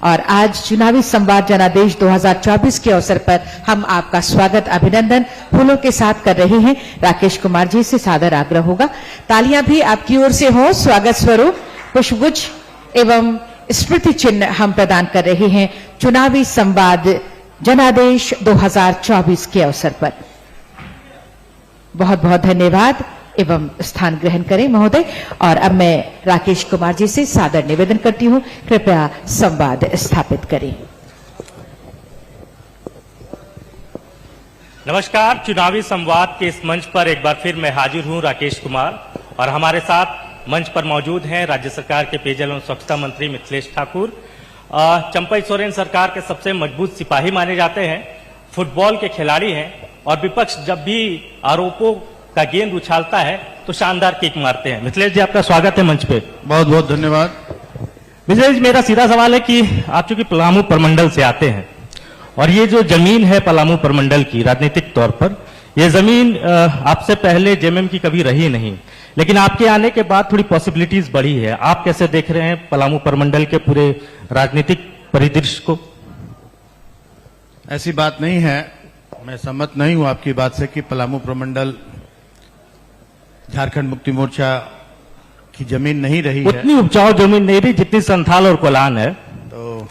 और आज चुनावी संवाद जनादेश 2024 के अवसर पर हम आपका स्वागत अभिनंदन फूलों के साथ कर रहे हैं। राकेश कुमार जी से सादर आग्रह होगा तालियां भी आपकी ओर से हो। स्वागत स्वरूप पुष्पगुच्छ एवं स्मृति चिन्ह हम प्रदान कर रहे हैं चुनावी संवाद जनादेश 2024 के अवसर पर। बहुत बहुत धन्यवाद एवं स्थान ग्रहण करें महोदय। और अब मैं राकेश कुमार जी से सादर निवेदन करती हूं, कृपया संवाद स्थापित करें। नमस्कार, चुनावी संवाद के इस मंच पर एक बार फिर मैं हाजिर हूं राकेश कुमार, और हमारे साथ मंच पर मौजूद हैं राज्य सरकार के पेयजल एवं स्वच्छता मंत्री मिथिलेश ठाकुर। चंपई सोरेन सरकार के सबसे मजबूत सिपाही माने जाते हैं, फुटबॉल के खिलाड़ी हैं, और विपक्ष जब भी आरोपों का गेंद उछालता है तो शानदार किक मारते हैं। मिथिलेश जी, आपका स्वागत है मंच पे। बहुत बहुत धन्यवाद। मिथिलेश जी, मेरा सीधा सवाल है कि आप चूंकि पलामू प्रमंडल से आते हैं और ये जो जमीन है पलामू प्रमंडल की, राजनीतिक तौर पर ये जमीन आपसे पहले जेएमएम की कभी रही नहीं, लेकिन आपके आने के बाद थोड़ी पॉसिबिलिटीज बढ़ी है। आप कैसे देख रहे हैं पलामू प्रमंडल के पूरे राजनीतिक परिदृश्य को? ऐसी बात नहीं है, मैं सहमत नहीं हूं आपकी बात से कि पलामू प्रमंडल झारखंड मुक्ति मोर्चा की जमीन नहीं रही है। उतनी उपजाऊ जमीन नहीं रही जितनी संथाल और कोलान है। तो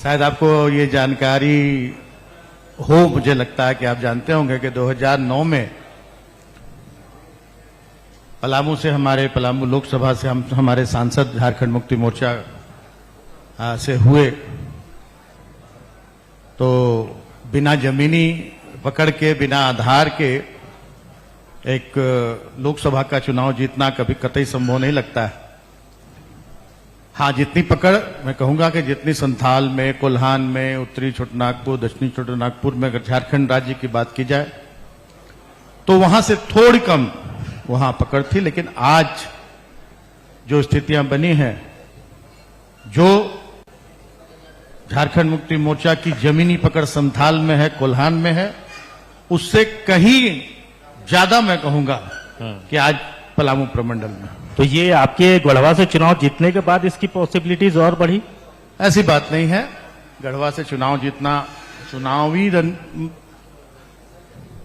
शायद आपको ये जानकारी हो, मुझे लगता है कि आप जानते होंगे कि 2009 में पलामू से पलामू लोकसभा से हमारे सांसद झारखंड मुक्ति मोर्चा से हुए, तो बिना जमीनी पकड़ के, बिना आधार के एक लोकसभा का चुनाव जीतना कभी कतई संभव नहीं लगता है। हाँ, जितनी पकड़, मैं कहूंगा कि जितनी संथाल में, कोल्हान में, उत्तरी छोटानागपुर, दक्षिणी छोटानागपुर में अगर झारखंड राज्य की बात की जाए तो वहां से थोड़ी कम वहां पकड़ थी। लेकिन आज जो स्थितियां बनी हैं, जो झारखंड मुक्ति मोर्चा की जमीनी पकड़ संथाल में है, कोल्हान में है, उससे कहीं ज्यादा मैं कहूंगा कि आज पलामू प्रमंडल में। तो ये आपके गढ़वा से चुनाव जीतने के बाद इसकी पॉसिबिलिटीज और बढ़ी? ऐसी बात नहीं है। गढ़वा से चुनाव जीतना, चुनावी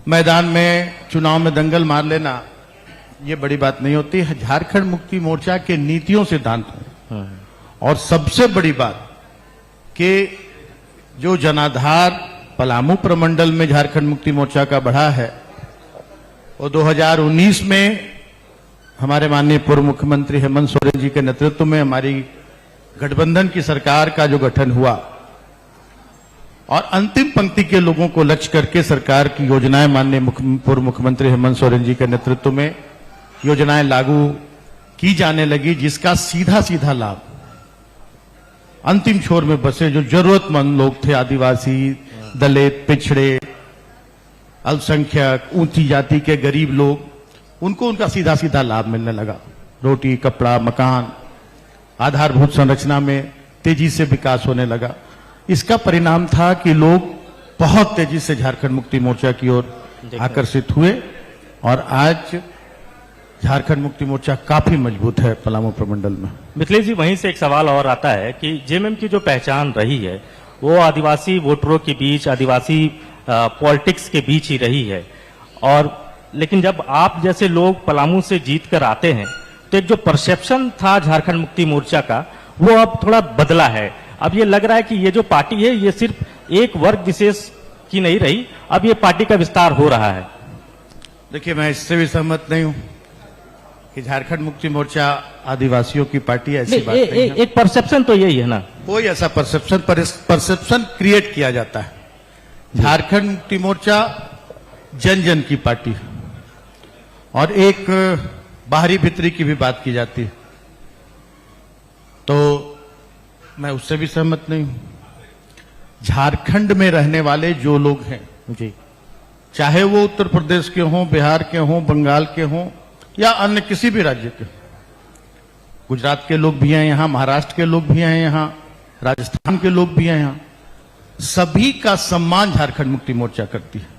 मैदान में चुनाव में दंगल मार लेना, ये बड़ी बात नहीं होती है। झारखंड मुक्ति मोर्चा के नीतियों सिद्धांतों और सबसे बड़ी बात कि जो जनाधार पलामू प्रमंडल में झारखंड मुक्ति मोर्चा का बढ़ा है, वो 2019 में हमारे माननीय पूर्व मुख्यमंत्री हेमंत सोरेन जी के नेतृत्व में हमारी गठबंधन की सरकार का जो गठन हुआ और अंतिम पंक्ति के लोगों को लक्ष्य करके सरकार की योजनाएं माननीय पूर्व मुख्यमंत्री हेमंत सोरेन जी के नेतृत्व में योजनाएं लागू की जाने लगी, जिसका सीधा सीधा लाभ अंतिम छोर में बसे जो जरूरतमंद लोग थे, आदिवासी, दलित, पिछड़े, अल्पसंख्यक, ऊंची जाति के गरीब लोग, उनको उनका सीधा सीधा लाभ मिलने लगा। रोटी, कपड़ा, मकान, आधारभूत संरचना में तेजी से विकास होने लगा। इसका परिणाम था कि लोग बहुत तेजी से झारखंड मुक्ति मोर्चा की ओर आकर्षित हुए और आज झारखंड मुक्ति मोर्चा काफी मजबूत है पलामू प्रमंडल में। मिथिलेश जी, वहीं से एक सवाल और आता है कि जेएमएम की जो पहचान रही है वो आदिवासी वोटरों के बीच, आदिवासी पॉलिटिक्स के बीच ही रही है, और लेकिन जब आप जैसे लोग पलामू से जीत कर आते हैं तो एक जो परसेप्शन था झारखंड मुक्ति मोर्चा का, वो अब थोड़ा बदला है। अब ये लग रहा है कि ये जो पार्टी है ये सिर्फ एक वर्ग विशेष की नहीं रही, अब ये पार्टी का विस्तार हो रहा है। देखिए, मैं इससे भी सहमत नहीं हूं कि झारखंड मुक्ति मोर्चा आदिवासियों की पार्टी है, ऐसी बात नहीं है। एक परसेप्शन तो यही है ना, कोई ऐसा परसेप्शन क्रिएट किया जाता है। झारखंड मुक्ति मोर्चा जन जन की पार्टी है और एक बाहरी भीतरी की भी बात की जाती है, तो मैं उससे भी सहमत नहीं हूं। झारखंड में रहने वाले जो लोग हैं जी, चाहे वो उत्तर प्रदेश के हों, बिहार के हों, बंगाल के हों या अन्य किसी भी राज्य के, गुजरात के लोग भी हैं यहाँ, महाराष्ट्र के लोग भी हैं यहाँ, राजस्थान के लोग भी हैं यहाँ, सभी का सम्मान झारखंड मुक्ति मोर्चा करती है।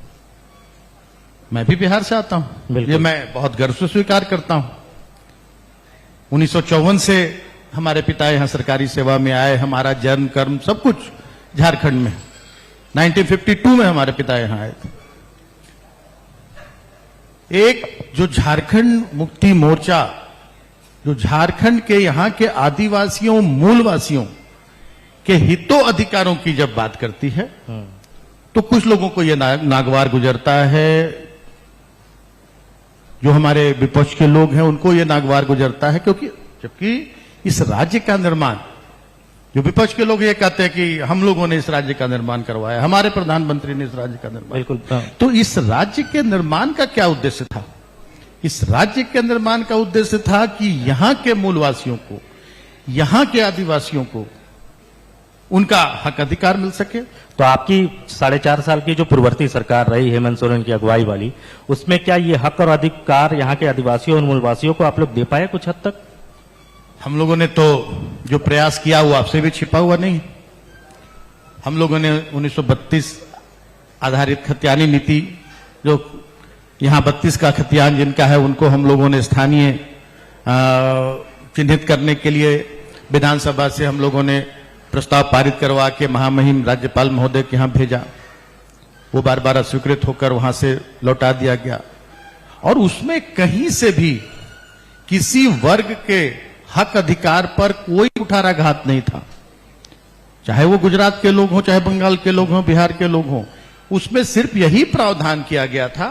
मैं भी बिहार से आता हूं, ये मैं बहुत गर्व से स्वीकार करता हूं। 1954 से हमारे पिता यहाँ सरकारी सेवा में आए, हमारा जन्म कर्म सब कुछ झारखंड में। 1952 में हमारे पिता यहाँ आए थे। एक जो झारखंड मुक्ति मोर्चा, जो झारखंड के यहाँ के आदिवासियों, मूलवासियों के हितों अधिकारों की जब बात करती है तो कुछ लोगों को यह नागवार गुजरता है। जो हमारे विपक्ष के लोग हैं उनको यह नागवार गुजरता है, क्योंकि जबकि इस राज्य का निर्माण, जो विपक्ष के लोग ये कहते हैं कि हम लोगों ने इस राज्य का निर्माण करवाया, हमारे प्रधानमंत्री ने इस राज्य का निर्माण। बिल्कुल। तो इस राज्य के निर्माण का क्या उद्देश्य था? इस राज्य के निर्माण का उद्देश्य था कि यहां के मूलवासियों को, यहां के आदिवासियों को उनका हक अधिकार मिल सके। तो आपकी 4.5 साल की जो पूर्ववर्ती सरकार रही हेमंत सोरेन की अगुवाई वाली, उसमें क्या ये हक और अधिकार यहाँ के आदिवासियों और मूलवासियों को आप लोग दे पाए कुछ हद तक? हम लोगों ने तो जो प्रयास किया वो आपसे भी छिपा हुआ नहीं। हम लोगों ने 1932 आधारित खतियानी नीति, जो यहाँ 32 का खतियान जिनका है, उनको हम लोगों ने स्थानीय चिन्हित करने के लिए विधानसभा से हम लोगों ने प्रस्ताव पारित करवा के महामहिम राज्यपाल महोदय के यहां भेजा। वो बार बार अस्वीकृत होकर वहां से लौटा दिया गया, और उसमें कहीं से भी किसी वर्ग के हक अधिकार पर कोई कुठाराघात नहीं था। चाहे वो गुजरात के लोग हों, चाहे बंगाल के लोग हों, बिहार के लोग हों, उसमें सिर्फ यही प्रावधान किया गया था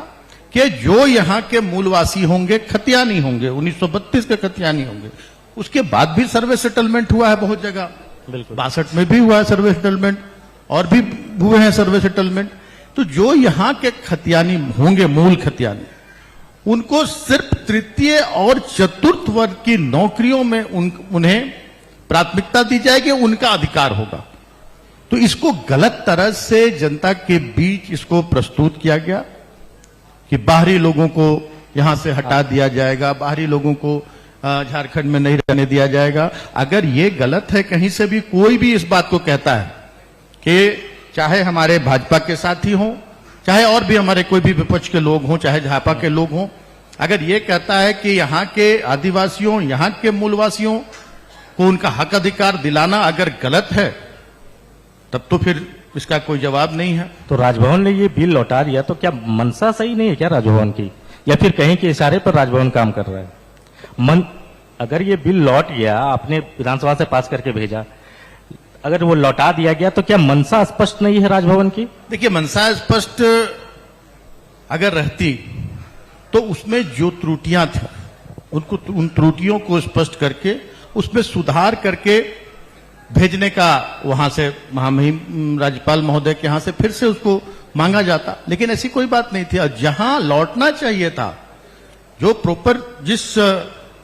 कि जो यहां के मूलवासी होंगे, खतियानी होंगे, 1932 के खतियानी होंगे। उसके बाद भी सर्वे सेटलमेंट हुआ है बहुत जगह, 62 में भी हुआ है सर्वे सेटलमेंट, और भी हुए हैं सर्वे सेटलमेंट। तो जो यहां के खतियानी होंगे, मूल खतियानी, उनको सिर्फ तृतीय और चतुर्थ वर्ग की नौकरियों में उन्हें प्राथमिकता दी जाएगी, उनका अधिकार होगा। तो इसको गलत तरह से जनता के बीच इसको प्रस्तुत किया गया कि बाहरी लोगों को यहां से हटा दिया जाएगा, बाहरी लोगों को झारखंड में नहीं रहने दिया जाएगा। अगर ये गलत है, कहीं से भी कोई भी इस बात को कहता है कि चाहे हमारे भाजपा के साथी हों, चाहे और भी हमारे कोई भी विपक्ष के लोग हों, चाहे झापा के लोग हों, अगर ये कहता है कि यहाँ के आदिवासियों, यहाँ के मूलवासियों को उनका हक अधिकार दिलाना अगर गलत है, तब तो फिर इसका कोई जवाब नहीं है। तो राजभवन ने ये बिल लौटा दिया, तो क्या मंशा सही नहीं है क्या राजभवन की, या फिर कहीं के इशारे पर राजभवन काम कर रहा है? अगर ये बिल लौट गया, आपने विधानसभा से पास करके भेजा, अगर वो लौटा दिया गया, तो क्या मंशा स्पष्ट नहीं है राजभवन की? देखिए, मंशा स्पष्ट अगर रहती तो उसमें जो त्रुटियां थी उनको, उन त्रुटियों को स्पष्ट करके उसमें सुधार करके भेजने का वहां से महामहिम राज्यपाल महोदय के यहां से फिर से उसको मांगा जाता। लेकिन ऐसी कोई बात नहीं थी। और जहां लौटना चाहिए था, जो जिस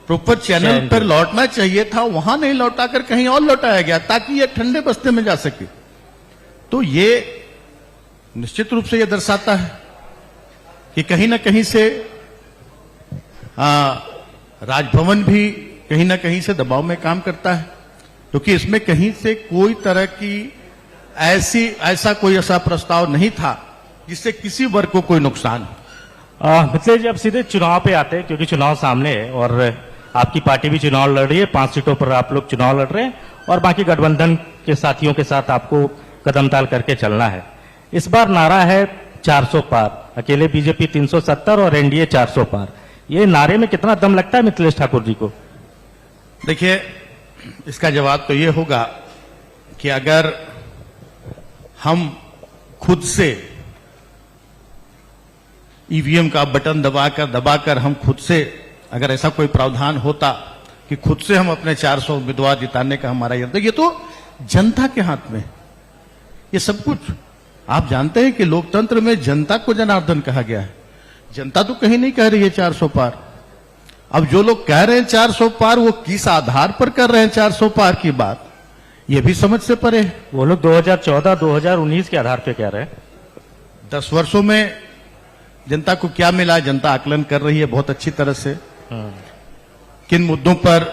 प्रॉपर चैनल पर लौटना चाहिए था, वहां नहीं लौटाकर कहीं और लौटाया गया ताकि ये ठंडे बस्ते में जा सके। तो ये निश्चित रूप से ये दर्शाता है कि कहीं ना कहीं से राजभवन भी कहीं ना कहीं से दबाव में काम करता है, क्योंकि इसमें कहीं से कोई तरह की ऐसा प्रस्ताव नहीं था जिससे किसी वर्ग को कोई नुकसान हो। मिथिलेश जी, अब सीधे चुनाव पे आते हैं, क्योंकि चुनाव सामने है और आपकी पार्टी भी चुनाव लड़ रही है। 5 सीटों पर आप लोग चुनाव लड़ रहे हैं और बाकी गठबंधन के साथियों के साथ आपको कदम ताल करके चलना है। इस बार नारा है 400 पार, अकेले बीजेपी 370 और एनडीए 400 पार। ये नारे में कितना दम लगता है मिथिलेश ठाकुर जी को? देखिए, इसका जवाब तो ये होगा कि अगर हम खुद से ईवीएम का बटन दबाकर हम खुद से, अगर ऐसा कोई प्रावधान होता कि खुद से हम अपने 400 उम्मीदवार जिताने का हमारा ये तो जनता के हाथ में, ये सब कुछ आप जानते हैं कि लोकतंत्र में जनता को जनार्दन कहा गया है। जनता तो कहीं नहीं कह रही है 400 पार। अब जो लोग कह रहे हैं 400 पार, वो किस आधार पर कर रहे हैं 400 पार की बात, ये भी समझ से परे है। वो लोग 2014-2019 के आधार पे कह रहे हैं। 10 वर्षों में जनता को क्या मिला, जनता आकलन कर रही है बहुत अच्छी तरह से। किन मुद्दों पर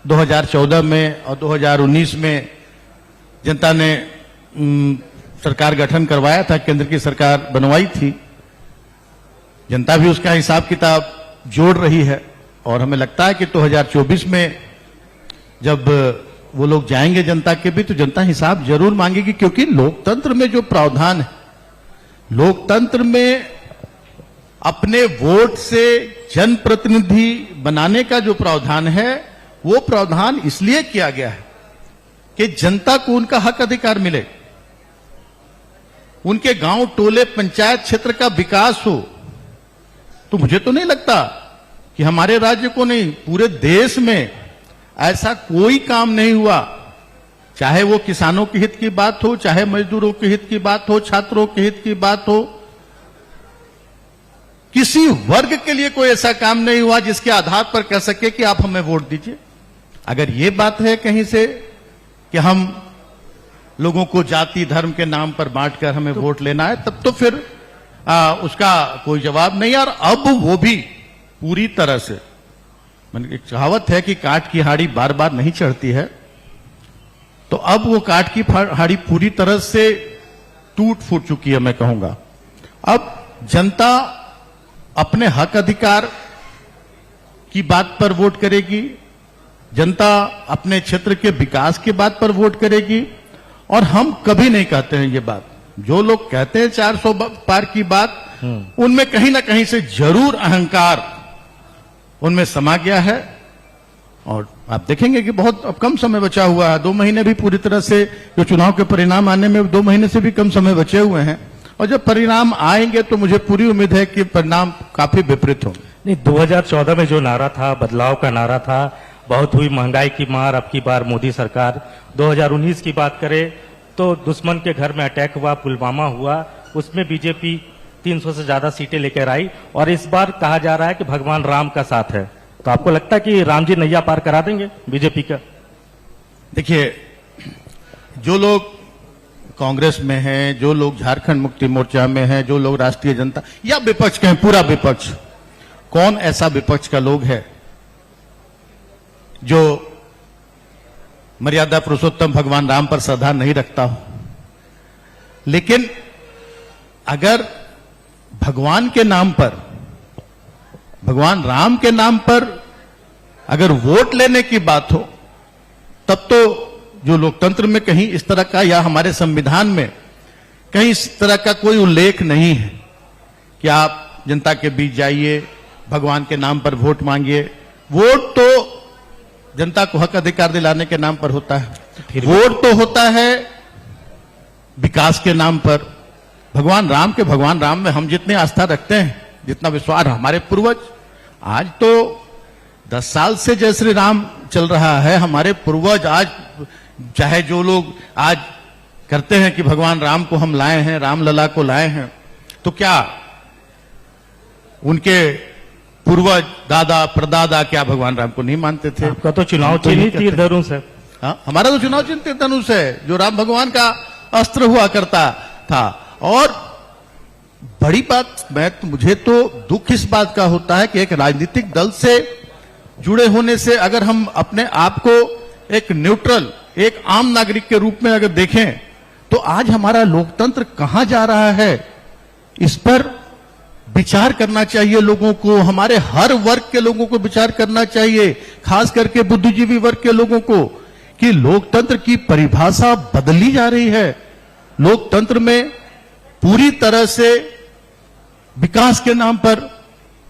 2014 में और 2019 में जनता ने सरकार गठन करवाया था, केंद्र की सरकार बनवाई थी, जनता भी उसका हिसाब किताब जोड़ रही है। और हमें लगता है कि 2024 में जब वो लोग जाएंगे जनता के बीच तो जनता हिसाब जरूर मांगेगी, क्योंकि लोकतंत्र में जो प्रावधान है, लोकतंत्र में अपने वोट से जनप्रतिनिधि बनाने का जो प्रावधान है, वो प्रावधान इसलिए किया गया है कि जनता को उनका हक अधिकार मिले, उनके गांव टोले पंचायत क्षेत्र का विकास हो। तो मुझे तो नहीं लगता कि हमारे राज्य को नहीं, पूरे देश में ऐसा कोई काम नहीं हुआ, चाहे वो किसानों के हित की बात हो, चाहे मजदूरों के हित की बात हो, छात्रों के हित की बात हो, किसी वर्ग के लिए कोई ऐसा काम नहीं हुआ जिसके आधार पर कह सके कि आप हमें वोट दीजिए। अगर ये बात है कहीं से कि हम लोगों को जाति धर्म के नाम पर बांटकर हमें वोट लेना है, तब तो फिर उसका कोई जवाब नहीं। और अब वो भी पूरी तरह से, एक कहावत है कि काट की हाड़ी बार बार नहीं चढ़ती है, तो अब वो काट की हाड़ी पूरी तरह से टूट फूट चुकी है, मैं कहूंगा। अब जनता अपने हक अधिकार की बात पर वोट करेगी, जनता अपने क्षेत्र के विकास की बात पर वोट करेगी। और हम कभी नहीं कहते हैं ये बात, जो लोग कहते हैं 400 पार की बात, उनमें कहीं ना कहीं से जरूर अहंकार उनमें समा गया है। और आप देखेंगे कि बहुत अब कम समय बचा हुआ है, 2 महीने भी पूरी तरह से, जो चुनाव के परिणाम आने में 2 महीने से भी कम समय बचे हुए हैं, और जब परिणाम आएंगे तो मुझे पूरी उम्मीद है कि परिणाम काफी विपरीत होंगे। नहीं, 2014 में जो नारा था, बदलाव का नारा था, बहुत हुई महंगाई की मार, अब की बार मोदी सरकार। 2019 की बात करें तो दुश्मन के घर में अटैक हुआ, पुलवामा हुआ, उसमें बीजेपी 300 से ज्यादा सीटें लेकर आई, और इस बार कहा जा रहा है कि भगवान राम का साथ है। तो आपको लगता है कि राम जी नैया पार करा देंगे बीजेपी का? देखिए, जो लोग कांग्रेस में हैं, जो लोग झारखंड मुक्ति मोर्चा में हैं, जो लोग राष्ट्रीय जनता या विपक्ष कहें, पूरा विपक्ष, कौन ऐसा विपक्ष का लोग है जो मर्यादा पुरुषोत्तम भगवान राम पर श्रद्धा नहीं रखता हो? लेकिन अगर भगवान के नाम पर, भगवान राम के नाम पर अगर वोट लेने की बात हो, तब तो जो लोकतंत्र में कहीं इस तरह का, या हमारे संविधान में कहीं इस तरह का कोई उल्लेख नहीं है कि आप जनता के बीच जाइए, भगवान के नाम पर वोट मांगिए। वोट तो जनता को हक अधिकार दिलाने के नाम पर होता है, वोट तो होता है विकास के नाम पर। भगवान राम में हम जितनी आस्था रखते हैं, जितना विश्वास, हमारे पूर्वज, आज तो 10 साल से जय श्री राम चल रहा है, हमारे पूर्वज आज, चाहे जो लोग आज करते हैं कि भगवान राम को हम लाए हैं, रामलला को लाए हैं, तो क्या उनके पूर्वज, दादा परदादा क्या भगवान राम को नहीं मानते थे? आपका तो चुनाव चिन्ह तीर धनुष है। हाँ, हमारा तो चुनाव चिन्ह तीर धनुष है, जो राम भगवान का अस्त्र हुआ करता था। और बड़ी बात, मुझे तो दुख इस बात का होता है कि एक राजनीतिक दल से जुड़े होने से अगर हम अपने आप को एक न्यूट्रल, एक आम नागरिक के रूप में अगर देखें, तो आज हमारा लोकतंत्र कहां जा रहा है, इस पर विचार करना चाहिए लोगों को। हमारे हर वर्ग के लोगों को विचार करना चाहिए, खास करके बुद्धिजीवी वर्ग के लोगों को, कि लोकतंत्र की परिभाषा बदली जा रही है। लोकतंत्र में पूरी तरह से विकास के नाम पर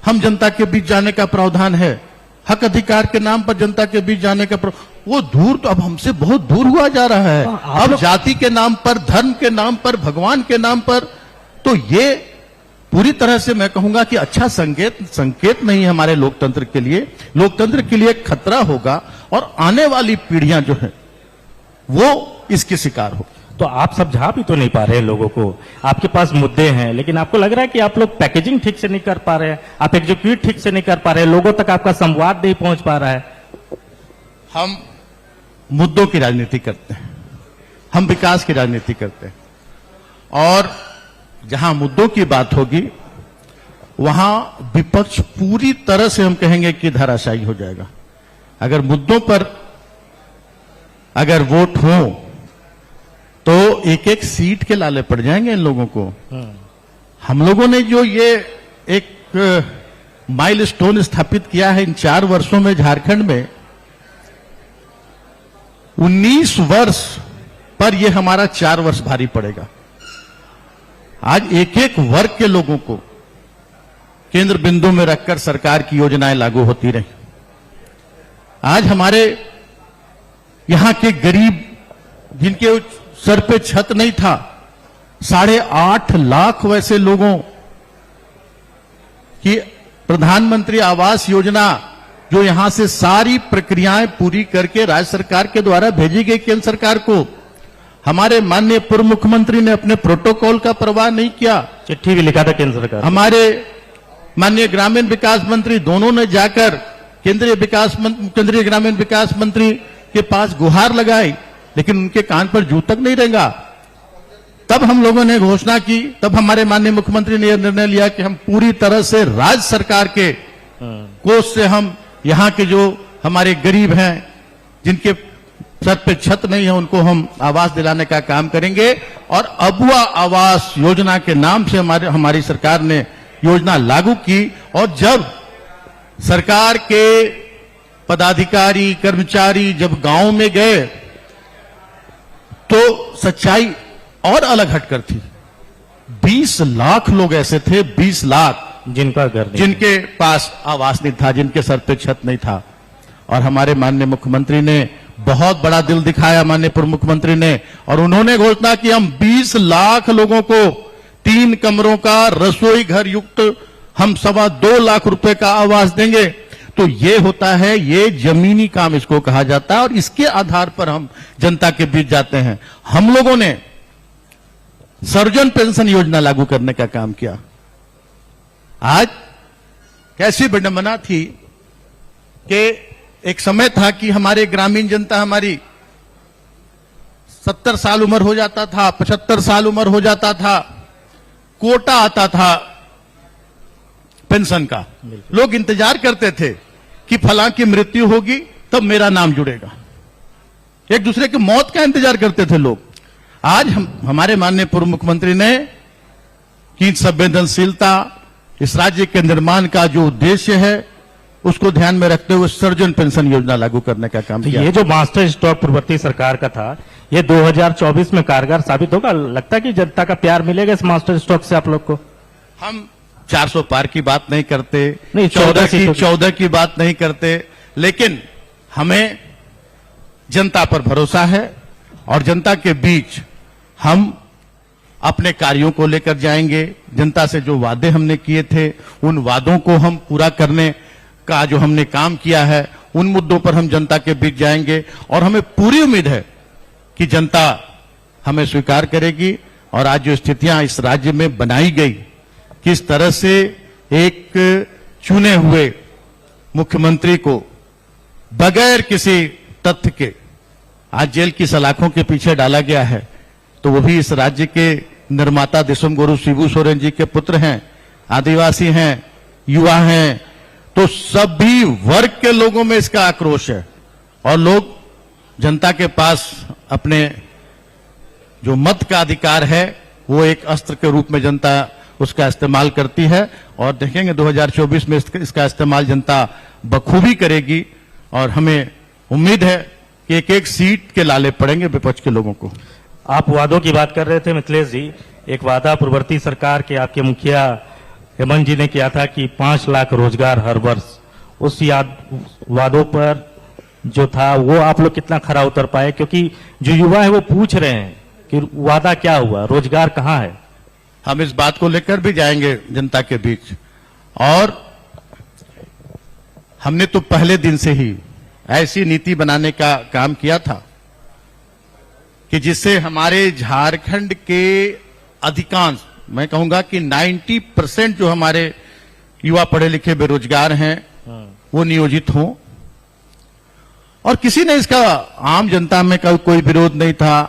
हम जनता के बीच जाने का प्रावधान है, हक अधिकार के नाम पर जनता के बीच जाने का वो दूर, तो अब हमसे बहुत दूर हुआ जा रहा है। अब जाति के नाम पर, धर्म के नाम पर, भगवान के नाम पर, तो ये पूरी तरह से मैं कहूंगा कि अच्छा संकेत नहीं है हमारे लोकतंत्र के लिए। लोकतंत्र के लिए खतरा होगा, और आने वाली पीढ़ियां जो है वो इसके शिकार हो। तो आप समझा भी तो नहीं पा रहे हैं लोगों को, आपके पास मुद्दे हैं, लेकिन आपको लग रहा है कि आप लोग पैकेजिंग ठीक से नहीं कर पा रहे हैं, आप एग्जीक्यूट ठीक से नहीं कर पा रहे हैं, लोगों तक आपका संवाद नहीं पहुंच पा रहा है। हम मुद्दों की राजनीति करते हैं, हम विकास की राजनीति करते हैं, और जहां मुद्दों की बात होगी वहां विपक्ष पूरी तरह से, हम कहेंगे कि धराशायी हो जाएगा। अगर मुद्दों पर अगर वोट हो तो एक एक सीट के लाले पड़ जाएंगे इन लोगों को। हम लोगों ने जो ये एक माइलस्टोन स्थापित किया है इन 4 वर्षों में झारखंड में, 19 वर्ष पर यह हमारा 4 वर्ष भारी पड़ेगा। आज एक एक वर्ग के लोगों को केंद्र बिंदु में रखकर सरकार की योजनाएं लागू होती रही। आज हमारे यहां के गरीब जिनके सर पे छत नहीं था, 8.5 लाख वैसे लोगों की प्रधानमंत्री आवास योजना, जो यहां से सारी प्रक्रियाएं पूरी करके राज्य सरकार के द्वारा भेजी गई केंद्र सरकार को, हमारे माननीय पूर्व मुख्यमंत्री ने अपने प्रोटोकॉल का परवाह नहीं किया, चिट्ठी भी लिखा था केंद्र सरकार। हमारे माननीय ग्रामीण विकास मंत्री दोनों ने जाकर केंद्रीय ग्रामीण विकास मंत्री के पास गुहार लगाई, लेकिन उनके कान पर जू तक नहीं रेंगा। तब हम लोगों ने घोषणा की, तब हमारे माननीय मुख्यमंत्री ने यह निर्णय लिया कि हम पूरी तरह से राज्य सरकार के कोष से हम यहां के जो हमारे गरीब हैं, जिनके सर पे छत नहीं है, उनको हम आवास दिलाने का काम करेंगे। और अबुआ आवास योजना के नाम से हमारी सरकार ने योजना लागू की। और जब सरकार के पदाधिकारी कर्मचारी जब गांव में गए तो सच्चाई और अलग हटकर थी। 20 लाख लोग ऐसे थे, 20 लाख जिनका घर नहीं, जिनके पास आवास नहीं था, जिनके सर पे छत नहीं था। और हमारे माननीय मुख्यमंत्री ने बहुत बड़ा दिल दिखाया, माननीय पूर्व मुख्यमंत्री ने, और उन्होंने घोषणा की हम 20 लाख लोगों को 3 कमरों का रसोई घर युक्त हम 2.25 लाख रुपए का आवास देंगे। तो ये होता है, ये जमीनी काम इसको कहा जाता है, और इसके आधार पर हम जनता के बीच जाते हैं। हम लोगों ने सर्जन पेंशन योजना लागू करने का काम किया। आज कैसी विडंबना थी कि एक समय था कि हमारे ग्रामीण जनता, हमारी 70 साल उम्र हो जाता था, 75 साल उम्र हो जाता था, कोटा आता था पेंशन का, लोग इंतजार करते थे कि फलां की मृत्यु होगी तब मेरा नाम जुड़ेगा। एक दूसरे की मौत का इंतजार करते थे लोग। आज हमारे माननीय पूर्व मुख्यमंत्री ने की संवेदनशीलता, इस राज्य के निर्माण का जो उद्देश्य है उसको ध्यान में रखते हुए सर्जन पेंशन योजना लागू करने का काम किया। ये जो मास्टर स्ट्रोक पूर्ववर्ती सरकार का था, ये 2024 में कारगर साबित होगा। लगता है कि जनता का प्यार मिलेगा इस मास्टर स्ट्रोक से आप लोग को। हम 400 पार की बात नहीं करते, नहीं 14 की बात नहीं करते, लेकिन हमें जनता पर भरोसा है और जनता के बीच हम अपने कार्यों को लेकर जाएंगे। जनता से जो वादे हमने किए थे, उन वादों को हम पूरा करने का जो हमने काम किया है, उन मुद्दों पर हम जनता के बीच जाएंगे। और हमें पूरी उम्मीद है कि जनता हमें स्वीकार करेगी। और आज जो स्थितियां इस राज्य में बनाई गई, किस तरह से एक चुने हुए मुख्यमंत्री को बगैर किसी तथ्य के आज जेल की सलाखों के पीछे डाला गया है, तो वो भी इस राज्य के निर्माता दिसुम गुरु शिबू सोरेन जी के पुत्र हैं, आदिवासी हैं, युवा हैं। तो सभी वर्ग के लोगों में इसका आक्रोश है और लोग जनता के पास अपने जो मत का अधिकार है वो एक अस्त्र के रूप में जनता उसका इस्तेमाल करती है। और देखेंगे 2024 में इसका इस्तेमाल जनता बखूबी करेगी। और हमें उम्मीद है कि एक एक सीट के लाले पड़ेंगे विपक्ष के लोगों को। आप वादों की बात कर रहे थे मिथिलेश जी, एक वादा पूर्ववर्ती सरकार के आपके मुखिया हेमंत जी ने किया था कि 5 लाख रोजगार हर वर्ष। उस वादों पर जो था वो आप लोग कितना खरा उतर पाए? क्योंकि जो युवा है वो पूछ रहे हैं कि वादा क्या हुआ, रोजगार कहां है। हम इस बात को लेकर भी जाएंगे जनता के बीच। और हमने तो पहले दिन से ही ऐसी नीति बनाने का काम किया था कि जिससे हमारे झारखंड के अधिकांश, मैं कहूंगा कि 90% जो हमारे युवा पढ़े लिखे बेरोजगार हैं वो नियोजित हों। और किसी ने इसका, आम जनता में कोई विरोध नहीं था,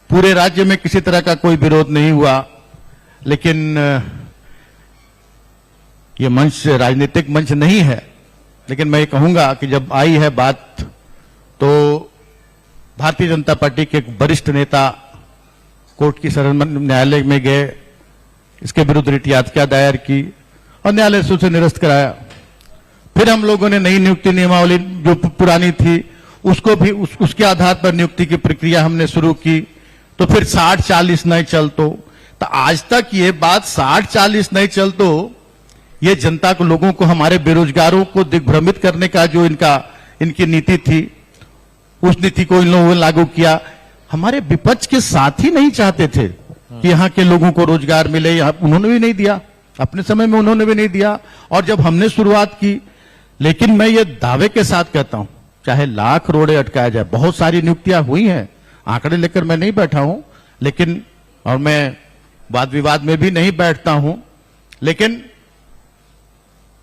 पूरे राज्य में किसी तरह का कोई विरोध नहीं हुआ। लेकिन ये मंच राजनीतिक मंच नहीं है, लेकिन मैं ये कहूंगा कि जब आई है बात तो भारतीय जनता पार्टी के एक वरिष्ठ नेता कोर्ट की शरण न्यायालय में गए, इसके विरुद्ध रिट याचिका दायर की और न्यायालय से उसे निरस्त कराया। फिर हम लोगों ने नई नियुक्ति नियमावली जो पुरानी थी उसको भी उसके आधार पर नियुक्ति की प्रक्रिया हमने शुरू की। तो फिर 60-40 नहीं चल तो आज तक ये बात 60-40 नहीं चल तो ये जनता को, लोगों को, हमारे बेरोजगारों को दिग्भ्रमित करने का जो इनकी नीति थी, उस नीति को इन लोगों ने लागू किया। हमारे विपक्ष के साथी नहीं चाहते थे कि यहाँ के लोगों को रोजगार मिले, उन्होंने भी नहीं दिया, अपने समय में उन्होंने भी नहीं दिया। और जब हमने शुरुआत की, लेकिन मैं ये दावे के साथ कहता हूं, चाहे लाख रोड़े अटकाया जाए, बहुत सारी नियुक्तियां हुई हैं, आंकड़े लेकर मैं नहीं बैठा हूं, लेकिन और मैं वाद विवाद में भी नहीं बैठता हूं, लेकिन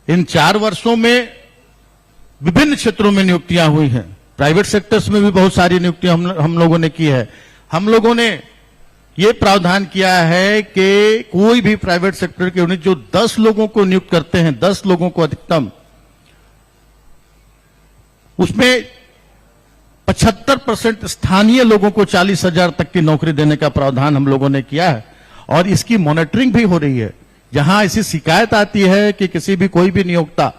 इन 4 वर्षों में विभिन्न क्षेत्रों में नियुक्तियां हुई हैं। प्राइवेट सेक्टर्स में भी बहुत सारी नियुक्तियां हम लोगों ने की है। हम लोगों ने ये प्रावधान किया है कि कोई भी प्राइवेट सेक्टर के यूनिट जो 10 लोगों को नियुक्त करते हैं, 10 लोगों को अधिकतम, उसमें 75% स्थानीय लोगों को 40,000 तक की नौकरी देने का प्रावधान हम लोगों ने किया है। और इसकी मॉनिटरिंग भी हो रही है। जहां ऐसी शिकायत आती है कि किसी भी कोई भी नियोक्ता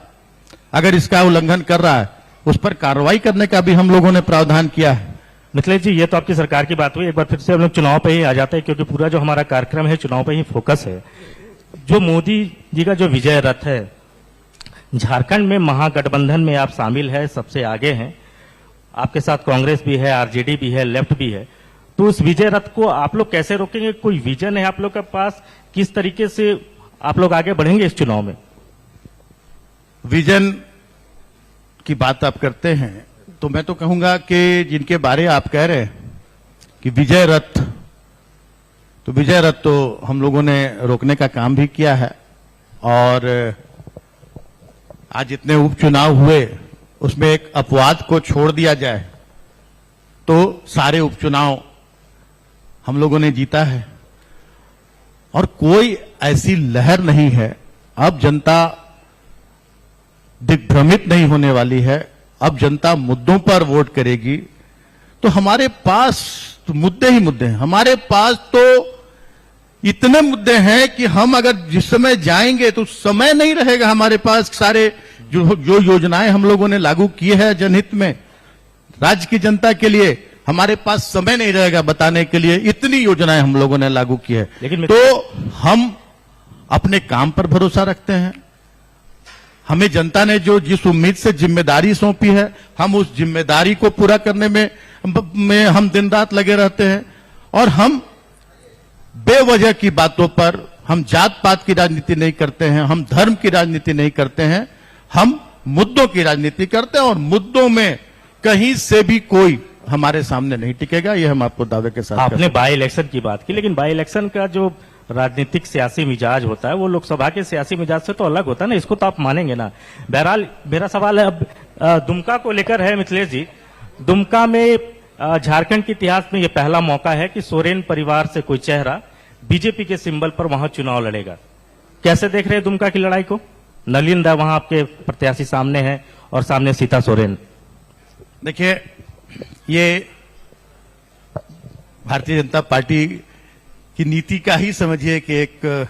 अगर इसका उल्लंघन कर रहा है, उस पर कार्रवाई करने का भी हम लोगों ने प्रावधान किया है। मिथिलेश जी, ये तो आपकी सरकार की बात हुई। एक बार फिर से हम लोग चुनाव पे ही आ जाते हैं, क्योंकि पूरा जो हमारा कार्यक्रम है चुनाव पे ही फोकस है। जो मोदी जी का जो विजय रथ है, झारखंड में महागठबंधन में आप शामिल है, सबसे आगे हैं, आपके साथ कांग्रेस भी है, आरजेडी भी है, लेफ्ट भी है। तो उस विजय रथ को आप लोग कैसे रोकेंगे? कोई विजन है आप लोग के पास? किस तरीके से आप लोग आगे बढ़ेंगे इस चुनाव में? विजन की बात आप करते हैं तो मैं तो कहूंगा कि जिनके बारे आप कह रहे हैं कि विजय रथ, तो विजय रथ तो हम लोगों ने रोकने का काम भी किया है। और आज जितने उपचुनाव हुए उसमें एक अपवाद को छोड़ दिया जाए तो सारे उपचुनाव हम लोगों ने जीता है। और कोई ऐसी लहर नहीं है, अब जनता दिग्भ्रमित नहीं होने वाली है। अब जनता मुद्दों पर वोट करेगी। तो हमारे पास तो मुद्दे ही मुद्दे हैं। हमारे पास तो इतने मुद्दे हैं कि हम अगर जिस समय जाएंगे तो समय नहीं रहेगा हमारे पास। सारे जो योजनाएं हम लोगों ने लागू की है जनहित में, राज्य की जनता के लिए, हमारे पास समय नहीं रहेगा बताने के लिए। इतनी योजनाएं हम लोगों ने लागू की है। लेकिन तो हम अपने काम पर भरोसा रखते हैं। हमें जनता ने जो जिस उम्मीद से जिम्मेदारी सौंपी है, हम उस जिम्मेदारी को पूरा करने में हम दिन रात लगे रहते हैं। और हम बेवजह की बातों पर, हम जात पात की राजनीति नहीं करते हैं, हम धर्म की राजनीति नहीं करते हैं, हम मुद्दों की राजनीति करते हैं। और मुद्दों में कहीं से भी कोई हमारे सामने नहीं टिकेगा, ये हम आपको दावे के साथ। आपने बाई इलेक्शन की बात की, लेकिन बाई इलेक्शन का जो राजनीतिक सियासी मिजाज होता है वो लोकसभा के सियासी मिजाज से तो अलग होता है ना, इसको तो आप मानेंगे ना। बहरहाल मेरा सवाल है अब दुमका को लेकर है। मिथिलेश जी, दुमका में झारखंड के इतिहास में यह पहला मौका है कि सोरेन परिवार से कोई चेहरा बीजेपी के सिंबल पर वहां चुनाव लड़ेगा। कैसे देख रहे हैं दुमका की लड़ाई को? नलिन दा वहां आपके प्रत्याशी सामने है और सामने सीता सोरेन। देखिए, ये भारतीय जनता पार्टी की नीति का ही समझिए कि एक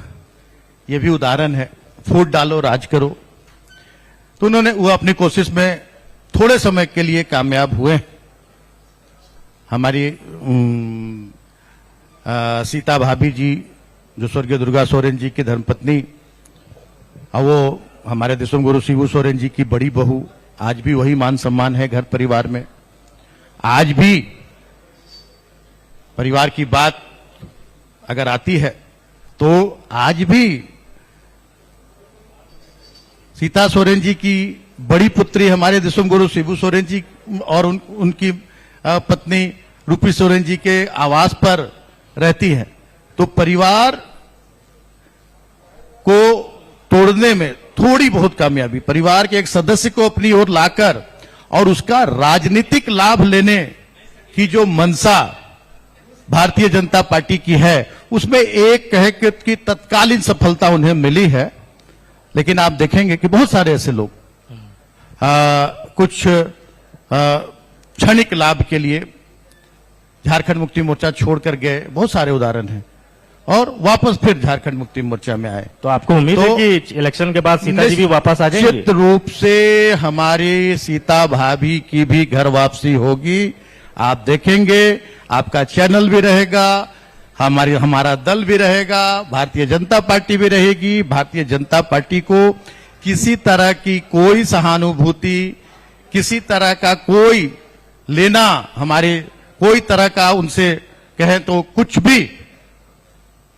ये भी उदाहरण है, फूट डालो राज करो। तो उन्होंने वो अपनी कोशिश में थोड़े समय के लिए कामयाब हुए। हमारी सीता भाभी जी, जो स्वर्गीय दुर्गा सोरेन जी की धर्मपत्नी, और वो हमारे देशम गुरु शिबू सोरेन जी की बड़ी बहू, आज भी वही मान सम्मान है घर परिवार में। आज भी परिवार की बात अगर आती है तो आज भी सीता सोरेन जी की बड़ी पुत्री हमारे देशम गुरु शिबू सोरेन जी और उनकी पत्नी रूपी सोरेन जी के आवास पर रहती है। तो परिवार को तोड़ने में थोड़ी बहुत कामयाबी, परिवार के एक सदस्य को अपनी ओर लाकर और उसका राजनीतिक लाभ लेने की जो मंशा भारतीय जनता पार्टी की है, उसमें एक कहे कि तत्कालीन सफलता उन्हें मिली है। लेकिन आप देखेंगे कि बहुत सारे ऐसे लोग कुछ क्षणिक लाभ के लिए झारखंड मुक्ति मोर्चा छोड़कर गए, बहुत सारे उदाहरण हैं। और वापस फिर झारखंड मुक्ति मोर्चा में आए। तो आपको उम्मीद है कि इलेक्शन के बाद सीता जी भी वापस आ जाएंगी? निश्चित रूप से हमारी सीता भाभी की भी घर वापसी होगी। आप देखेंगे, आपका चैनल भी रहेगा, हमारा दल भी रहेगा, भारतीय जनता पार्टी भी रहेगी। भारतीय जनता पार्टी को किसी तरह की कोई सहानुभूति, किसी तरह का कोई लेना, हमारे कोई तरह का उनसे कहें तो कुछ भी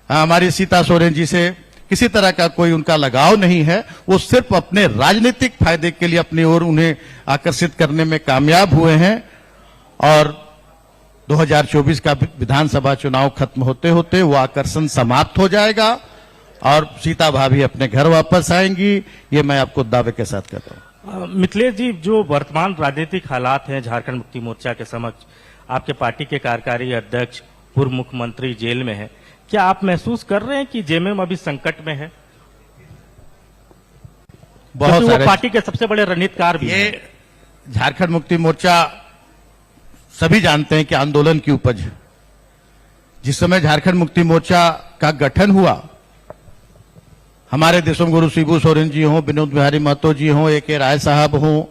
हमारी सीता सोरेन जी से किसी तरह का कोई उनका लगाव नहीं है। वो सिर्फ अपने राजनीतिक फायदे के लिए अपनी ओर उन्हें आकर्षित करने में कामयाब हुए हैं। और 2024 का विधानसभा चुनाव खत्म होते होते वो आकर्षण समाप्त हो जाएगा और सीता भाभी अपने घर वापस आएंगी। ये मैं आपको दावे के साथ कहता हूं। मिथिलेश जी, जो वर्तमान राजनीतिक हालात हैं झारखंड मुक्ति मोर्चा के समक्ष, आपके पार्टी के कार्यकारी अध्यक्ष पूर्व मुख्यमंत्री जेल में है, क्या आप महसूस कर रहे हैं कि जेएमएम अभी संकट में है? बहुत सारे, वो पार्टी के सबसे बड़े रणनीतिकार भी हैं। झारखंड मुक्ति मोर्चा सभी जानते हैं कि आंदोलन की उपज है। जिस समय झारखंड मुक्ति मोर्चा का गठन हुआ, हमारे देशम गुरु शिबू सोरेन जी हों, विनोद बिहारी महतो जी हों, ए.के. राय साहब हों,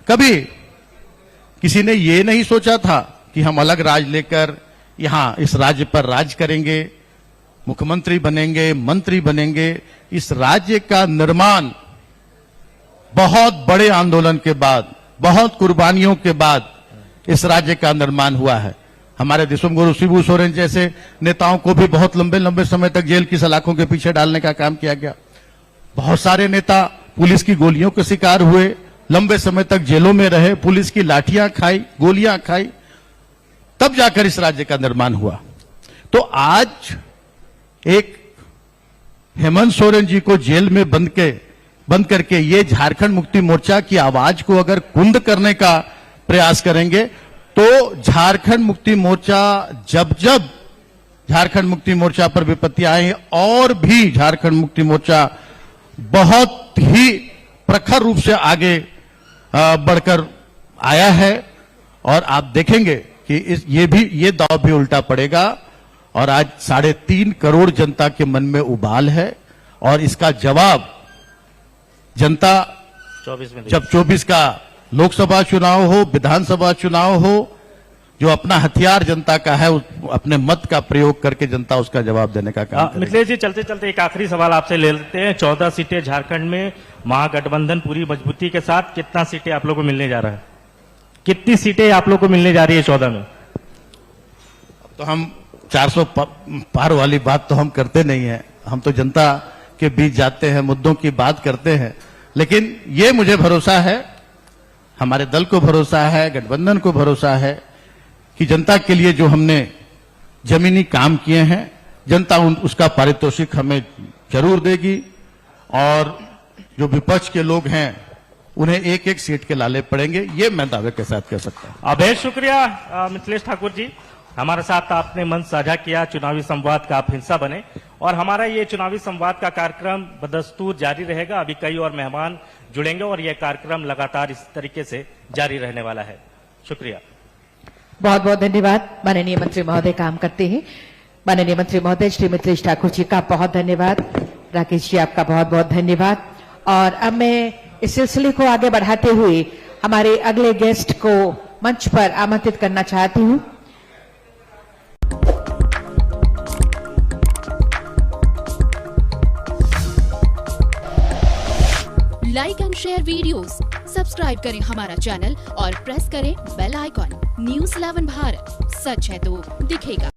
कभी किसी ने ये नहीं सोचा था कि हम अलग राज लेकर यहां इस राज्य पर राज करेंगे, मुख्यमंत्री बनेंगे, मंत्री बनेंगे। इस राज्य का निर्माण बहुत बड़े आंदोलन के बाद, बहुत कुर्बानियों के बाद इस राज्य का निर्माण हुआ है। हमारे देशम गुरु शिबू सोरेन जैसे नेताओं को भी बहुत लंबे लंबे समय तक जेल की सलाखों के पीछे डालने का काम किया गया। बहुत सारे नेता पुलिस की गोलियों के शिकार हुए, लंबे समय तक जेलों में रहे, पुलिस की लाठियां खाई, गोलियां खाई, तब जाकर इस राज्य का निर्माण हुआ। तो आज एक हेमंत सोरेन जी को जेल में बंद करके ये झारखंड मुक्ति मोर्चा की आवाज को अगर कुंद करने का प्रयास करेंगे, तो झारखंड मुक्ति मोर्चा जब झारखंड मुक्ति मोर्चा पर विपत्ति आए और भी झारखंड मुक्ति मोर्चा बहुत ही प्रखर रूप से आगे बढ़कर आया है। और आप देखेंगे कि ये दाव भी उल्टा पड़ेगा। और आज 3.5 करोड़ जनता के मन में उबाल है और इसका जवाब जनता 24 में जब 24 का लोकसभा चुनाव हो, विधानसभा चुनाव हो, जो अपना हथियार जनता का है, अपने मत का प्रयोग करके जनता उसका जवाब देने का काम करेगी। मिथिलेश जी, चलते चलते एक आखिरी सवाल आपसे ले लेते हैं। 14 सीटें झारखंड में, महागठबंधन पूरी मजबूती के साथ, कितना सीटें आप लोग को मिलने जा रहा है? कितनी सीटें आप लोग को मिलने जा रही है 14 में? तो हम 400 पार वाली बात तो हम करते नहीं है। हम तो जनता के बीच जाते हैं, मुद्दों की बात करते हैं। लेकिन ये मुझे भरोसा है, हमारे दल को भरोसा है, गठबंधन को भरोसा है कि जनता के लिए जो हमने जमीनी काम किए हैं, जनता उसका पारितोषिक हमें जरूर देगी। और जो विपक्ष के लोग हैं उन्हें एक एक सीट के लाले पड़ेंगे, ये मैं दावे के साथ कह सकता हूं। बेहद शुक्रिया मिथिलेश ठाकुर जी, हमारे साथ आपने मंच साझा किया, चुनावी संवाद का आप हिस्सा बने। और हमारा ये चुनावी संवाद का कार्यक्रम बदस्तूर जारी रहेगा। अभी कई और मेहमान जुड़ेंगे और यह कार्यक्रम लगातार इस तरीके से जारी रहने वाला है। शुक्रिया, बहुत बहुत धन्यवाद। माननीय मंत्री महोदय काम करते हैं। माननीय मंत्री महोदय श्री मिथिलेश ठाकुर जी का बहुत धन्यवाद। राकेश जी आपका बहुत बहुत धन्यवाद। और अब मैं इस सिलसिले को आगे बढ़ाते हुए हमारे अगले गेस्ट को मंच पर आमंत्रित करना चाहती हूं। Like and share videos, subscribe करें हमारा चैनल और प्रेस करें बेल आइकॉन। न्यूज़ 11 भारत, सच है तो दिखेगा।